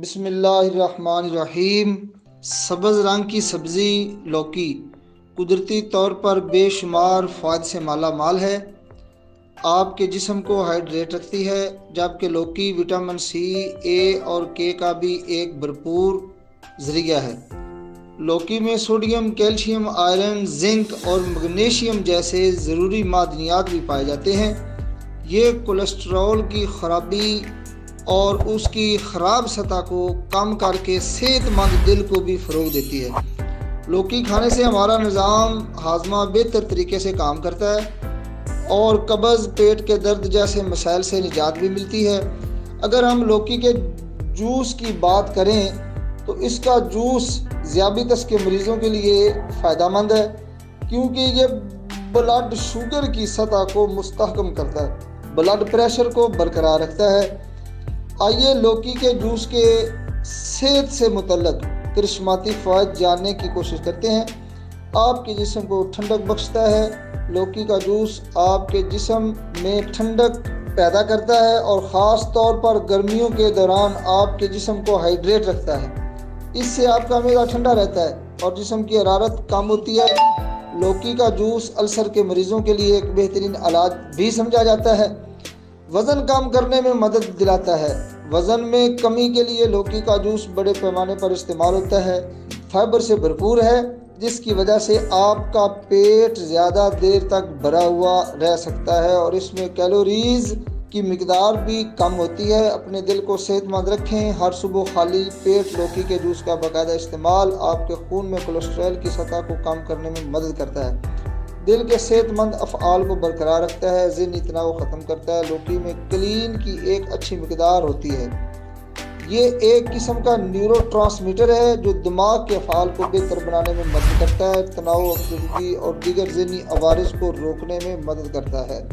بسم اللہ الرحمن الرحیم۔ سبز رنگ کی سبزی لوکی قدرتی طور پر بے شمار فوائد سے مالا مال ہے۔ آپ کے جسم کو ہائیڈریٹ رکھتی ہے، جبکہ لوکی وٹامن سی، اے اور کے کا بھی ایک بھرپور ذریعہ ہے۔ لوکی میں سوڈیم، کیلشیم، آئرن، زنک اور میگنیشیم جیسے ضروری معدنیات بھی پائے جاتے ہیں۔ یہ کولیسٹرول کی خرابی اور اس کی خراب سطح کو کم کر کے صحت مند دل کو بھی فروغ دیتی ہے۔ لوکی کھانے سے ہمارا نظام ہاضمہ بہتر طریقے سے کام کرتا ہے اور قبض، پیٹ کے درد جیسے مسائل سے نجات بھی ملتی ہے۔ اگر ہم لوکی کے جوس کی بات کریں تو اس کا جوس ذیابیطس کے مریضوں کے لیے فائدہ مند ہے، کیونکہ یہ بلڈ شوگر کی سطح کو مستحکم کرتا ہے، بلڈ پریشر کو برقرار رکھتا ہے۔ آئیے لوکی کے جوس کے صحت سے متعلق کرشماتی فوائد جاننے کی کوشش کرتے ہیں۔ آپ کے جسم کو ٹھنڈک بخشتا ہے۔ لوکی کا جوس آپ کے جسم میں ٹھنڈک پیدا کرتا ہے اور خاص طور پر گرمیوں کے دوران آپ کے جسم کو ہائیڈریٹ رکھتا ہے۔ اس سے آپ کا معدہ ٹھنڈا رہتا ہے اور جسم کی حرارت کم ہوتی ہے۔ لوکی کا جوس السر کے مریضوں کے لیے ایک بہترین علاج بھی سمجھا جاتا ہے۔ وزن کم کرنے میں مدد دلاتا ہے۔ وزن میں کمی کے لیے لوکی کا جوس بڑے پیمانے پر استعمال ہوتا ہے۔ فائبر سے بھرپور ہے، جس کی وجہ سے آپ کا پیٹ زیادہ دیر تک بھرا ہوا رہ سکتا ہے اور اس میں کیلوریز کی مقدار بھی کم ہوتی ہے۔ اپنے دل کو صحت مند رکھیں۔ ہر صبح خالی پیٹ لوکی کے جوس کا باقاعدہ استعمال آپ کے خون میں کولیسٹرول کی سطح کو کم کرنے میں مدد کرتا ہے، دل کے صحت مند افعال کو برقرار رکھتا ہے، ذہنی تناؤ ختم کرتا ہے۔ لوکی میں کلین کی ایک اچھی مقدار ہوتی ہے۔ یہ ایک قسم کا نیورو ٹرانسمیٹر ہے جو دماغ کے افعال کو بہتر بنانے میں مدد کرتا ہے، تناؤ، افسردگی اور دیگر ذہنی عوارض کو روکنے میں مدد کرتا ہے۔